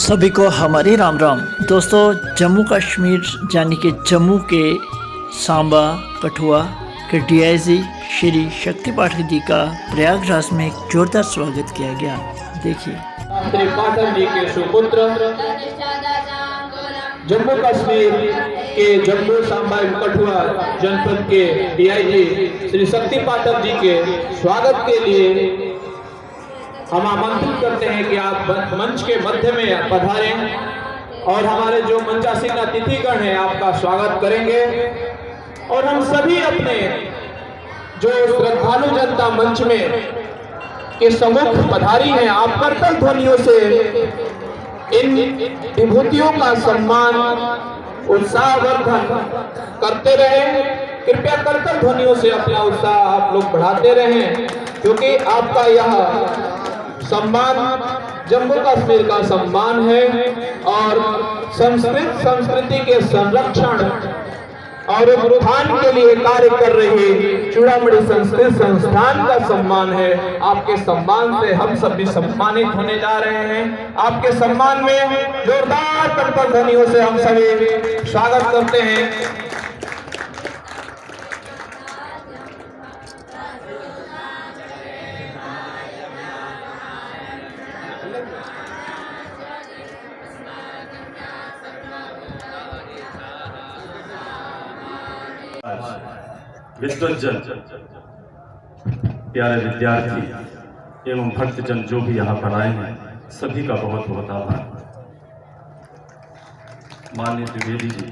सभी को हमारी राम राम। दोस्तों, जम्मू कश्मीर यानी कि जम्मू के सांबा कठुआ के डीआईजी श्री शक्ति पाठक जी का प्रयागराज में एक जोरदार स्वागत किया गया। देखिए, श्री पाठक जी के सुपुत्र जम्मू कश्मीर के जम्मू सांबा कठुआ जनपद के डीआईजी श्री शक्ति पाठक जी के स्वागत के लिए हम आमंत्रित करते हैं कि आप मंच के मध्य में पधारें और हमारे जो मंचासीन अतिथिगण हैं आपका स्वागत करेंगे। और हम सभी अपने जो श्रद्धालु जनता मंच में के सम्मुख पधारी हैं, आप करतल ध्वनियों से इन विभूतियों का सम्मान उत्साहवर्धन करते रहें। कृपया करतल ध्वनियों से अपना उत्साह आप लोग बढ़ाते रहें, क्योंकि आपका यह सम्मान जम्मू कश्मीर का सम्मान है और संस्कृति के संरक्षण और उत्थान के लिए कार्य कर रहे चूड़ामणि संस्कृत संस्थान का सम्मान है। आपके सम्मान से हम सब भी सम्मानित होने जा रहे हैं। आपके सम्मान में जोरदार करतल ध्वनियों से हम सभी स्वागत करते हैं। विद्वज्जन, प्यारे विद्यार्थी एवं भक्तजन जो भी यहाँ पर आए हैं, सभी का बहुत बहुत आभार। माननीय द्विवेदी जी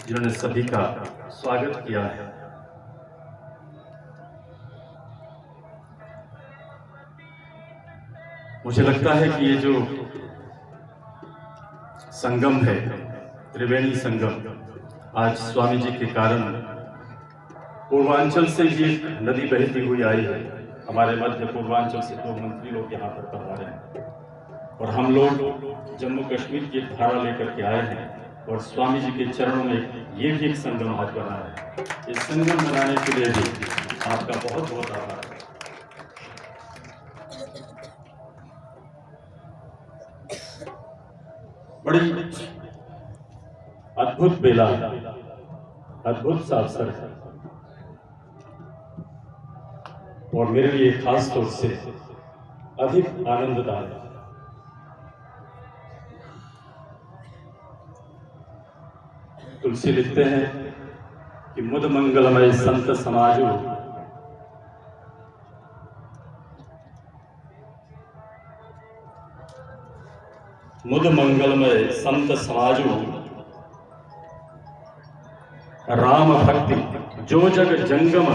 जिन्होंने सभी का स्वागत किया है। मुझे लगता है कि ये जो संगम है, त्रिवेणी संगम, आज स्वामी जी के कारण पूर्वांचल से ये नदी बहती हुई आई है। हमारे मध्य पूर्वांचल से 2 मंत्री लोग यहाँ पर पधारे हैं और हम लोग जम्मू कश्मीर की एक धारा लेकर के आए हैं और स्वामी जी के चरणों में ये भी एक संगम हाथ बना है। इस संगम बनाने के लिए भी आपका बहुत बहुत आभार। बड़ी अद्भुत बेला, अद्भुत सा अवसर है और मेरे लिए खास तौर से अधिक आनंददायक। तुलसी लिखते हैं कि मुद मंगलमय संत समाजो, मुद मंगलमय संत समाजो, राम भक्ति जो जग जंगम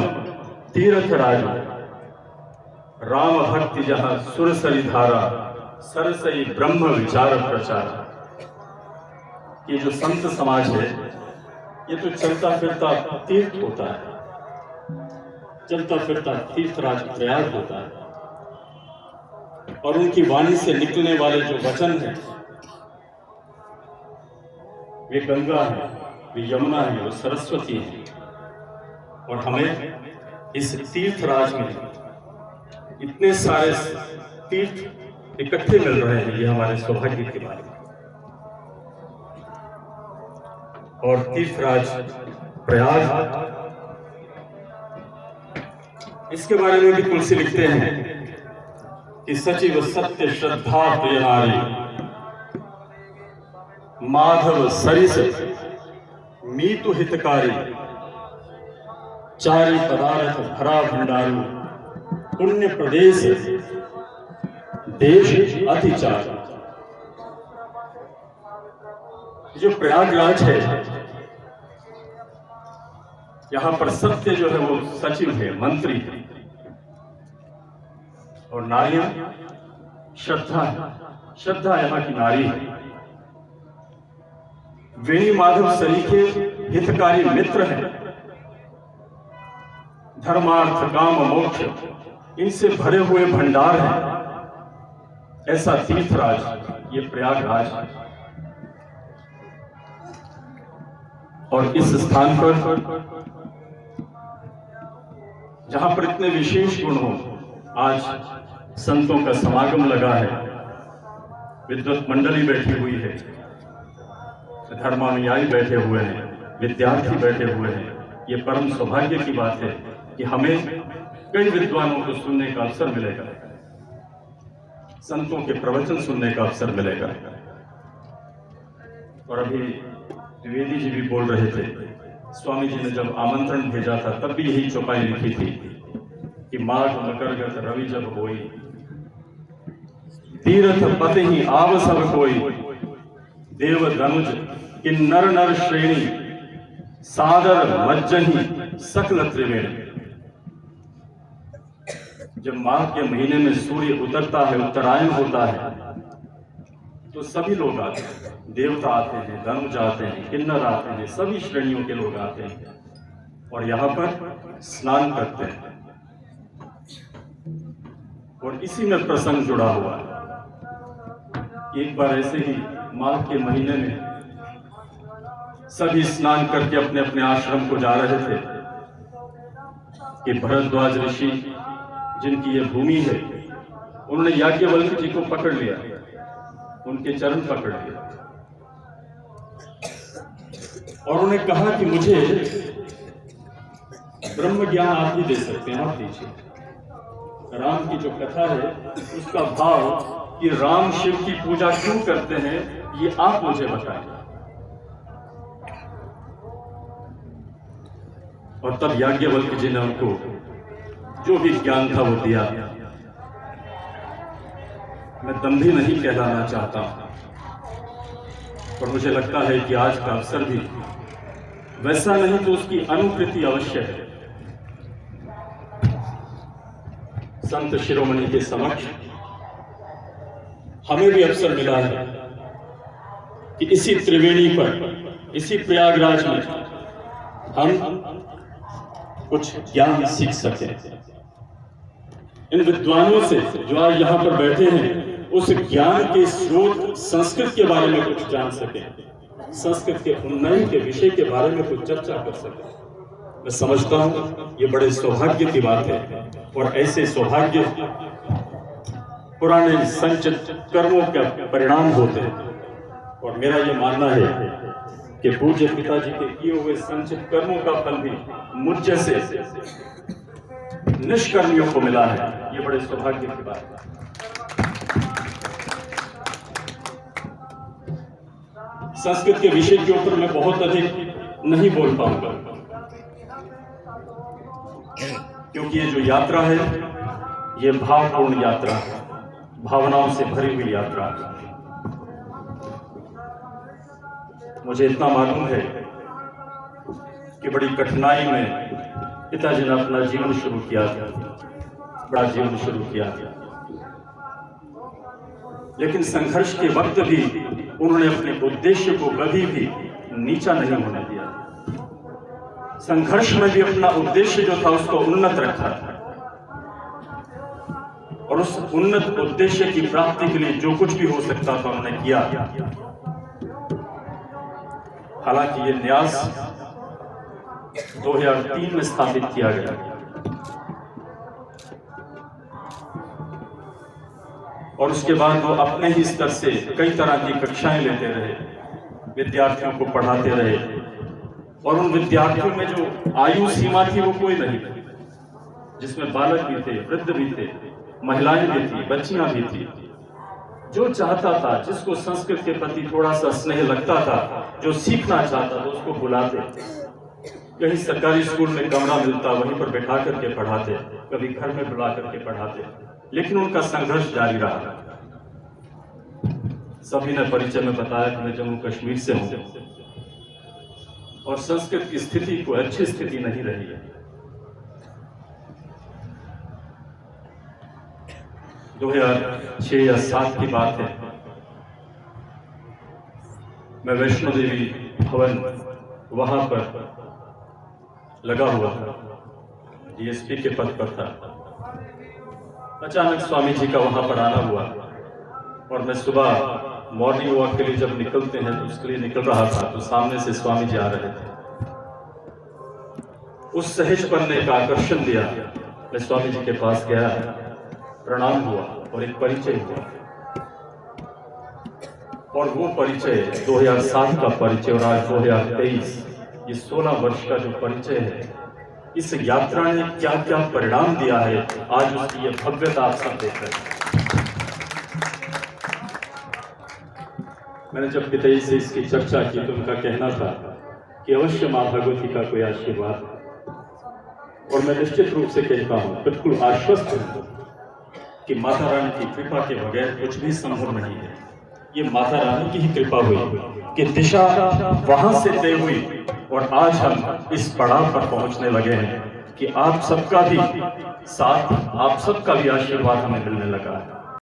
तीर्थ राजो, राम भक्ति जहां सुरसरी धारा, सरसई ब्रह्म विचार प्रचार। ये जो संत समाज है, ये तो चलता फिरता तीर्थ होता है, चलता फिरता तीर्थराज प्रयाग होता है और उनकी वाणी से निकलने वाले जो वचन हैं, वे गंगा है, वे यमुना है, वो सरस्वती है। और हमें इस तीर्थराज में इतने सारे तीर्थ इकट्ठे मिल रहे हैं, ये हमारे सौभाग्य की बात है। और तीर्थराज प्रयाग, इसके बारे में भी तुलसी लिखते हैं कि सचिव सत्य श्रद्धा प्रिय नारी, माधव सरिस मीतु हितकारी, चारि पदार्थ भरा भंडारू, पुण्य प्रदेश देश अतिचार। जो प्रयागराज है, यहाँ पर सत्य जो है वो सचिव है, मंत्री है, और नारियां श्रद्धा है, श्रद्धा यहाँ की नारी है। वेणी माधव सरीखे हितकारी मित्र है, धर्मार्थ काम मोक्ष इनसे भरे हुए भंडार हैं। ऐसा तीर्थराज ये प्रयागराज है। और इस स्थान पर जहां पर इतने विशेष गुण हो, आज संतों का समागम लगा है विद्वत मंडली बैठी हुई है, धर्मानुयायी बैठे हुए हैं, विद्यार्थी बैठे हुए हैं। ये परम सौभाग्य की बात है कि हमें कई विद्वानों को सुनने का अवसर मिलेगा, संतों के प्रवचन सुनने का अवसर मिलेगा। और अभी द्विवेदी जी भी बोल रहे थे, स्वामी जी ने जब आमंत्रण भेजा था तब भी यही चौपाई लिखी थी कि माघ मकरगत रवि जब होई, तीर्थ पति ही आव सब कोई, देव धनुज किन्नर नर श्रेणी, सादर मज्जही सकल त्रिवेणी। जब माघ के महीने में सूर्य उतरता है, उत्तरायण होता है, तो सभी लोग आते हैं, देवता आते हैं, धनुज आते हैं, किन्नर आते हैं, सभी श्रेणियों के लोग आते हैं और यहाँ पर स्नान करते हैं। और इसी में प्रसंग जुड़ा हुआ है। एक बार ऐसे ही माघ के महीने में सभी स्नान करके अपने अपने आश्रम को जा रहे थे कि भरद्वाज ऋषि, जिनकी ये भूमि है, उन्होंने याज्ञवल्क्य जी को पकड़ लिया, उनके चरण पकड़ लिए और उन्हें कहा कि मुझे ब्रह्म ज्ञान आप ही दे सकते हैं, आप दीजिए। राम की जो कथा है उसका भाव कि राम शिव की पूजा क्यों करते हैं, ये आप मुझे बताएं। और तब याज्ञवल्क्य जी ने उनको जो भी ज्ञान था वो दिया। मैं दंभी नहीं कहलाना चाहता, पर मुझे लगता है कि आज का अवसर भी वैसा नहीं तो उसकी अनुकृति अवश्य है। संत शिरोमणि के समक्ष हमें भी अवसर मिला है कि इसी त्रिवेणी पर, इसी प्रयागराज में हम कुछ ज्ञान सीख सकें। इन विद्वानों से जो आज यहाँ पर बैठे हैं, उस ज्ञान के स्रोत संस्कृत के बारे में कुछ जान सकें, संस्कृत के उन्नयन के विषय के बारे में कुछ चर्चा कर सकें। मैं समझता हूँ ये बड़े सौभाग्य की बात है और ऐसे सौभाग्य पुराने संचित कर्मों का परिणाम होते हैं। और मेरा ये मानना है कि पूज्य पिताजी के किए हुए संचित कर्मों का फल भी मुझ जैसे निष्कर्मियों को मिला है। ये बड़े सौभाग्य की बात है। संस्कृत के विषय के ऊपर मैं बहुत अधिक नहीं बोल पाऊंगा, क्योंकि ये जो यात्रा है ये भावपूर्ण यात्रा है, भावनाओं से भरी हुई यात्रा है। मुझे इतना मालूम है कि बड़ी कठिनाई में पिताजी ने अपना जीवन शुरू किया था, बड़ा जीवन शुरू किया था, लेकिन संघर्ष के वक्त भी उन्होंने अपने उद्देश्य को कभी भी नीचा नहीं होने दिया। संघर्ष में भी अपना उद्देश्य जो था उसको उन्नत रखा था और उस उन्नत उद्देश्य की प्राप्ति के लिए जो कुछ भी हो सकता था उन्होंने किया। हालांकि ये न्यास 2003 में स्थापित किया गया और उसके बाद वो अपने ही स्तर से कई तरह की कक्षाएं लेते रहे, विद्यार्थियों को पढ़ाते रहे और उन विद्यार्थियों में जो आयु सीमा थी वो कोई नहीं थी, जिसमें बालक भी थे, वृद्ध भी थे, महिलाएं भी थी, बच्चियां भी थी। जो चाहता था, जिसको संस्कृत के प्रति थोड़ा सा स्नेह लगता था, जो सीखना चाहता था उसको बुलाते। कहीं सरकारी स्कूल में कमरा मिलता वहीं पर बैठा करके पढ़ाते, कभी घर में बुला करके पढ़ाते, लेकिन उनका संघर्ष जारी रहा। सभी ने परिचय में बताया कि मैं जम्मू कश्मीर से हूं और संस्कृत की स्थिति कोई अच्छी स्थिति नहीं रही है। 2006 या 2007 की बात है, मैं वैष्णो देवी भवन वहां पर लगा हुआ था, डीएसपी के पद पर था। अचानक स्वामी जी का वहां पर आना हुआ और मैं सुबह मॉर्निंग वॉक के लिए जब निकलते हैं तो उसके लिए निकल रहा था, तो सामने से स्वामी जी आ रहे थे। उस सहजपन ने एक आकर्षण दिया। मैं स्वामी जी के पास गया, प्रणाम हुआ और एक परिचय हुआ। और वो परिचय 2007 का परिचय और आज 2023 ये 16 वर्ष का जो परिचय है, इस यात्रा ने क्या क्या परिणाम दिया है, आज उसकी ये भव्यता आप सब देख रहे हैं। मैंने जब पिताजी से इसकी चर्चा की तो उनका कहना था कि अवश्य माँ भगवती का कोई आशीर्वाद, और मैं निश्चित रूप से कहता हूँ, बिल्कुल आश्वस्त हूँ कि माता रानी की कृपा के बगैर कुछ भी संभव नहीं है। ये माता रानी की ही कृपा हुई कि दिशा वहां से तय हुई और आज हम इस पड़ाव पर पहुंचने लगे हैं कि आप सबका भी साथ, आप सबका भी आशीर्वाद हमें मिलने लगा है।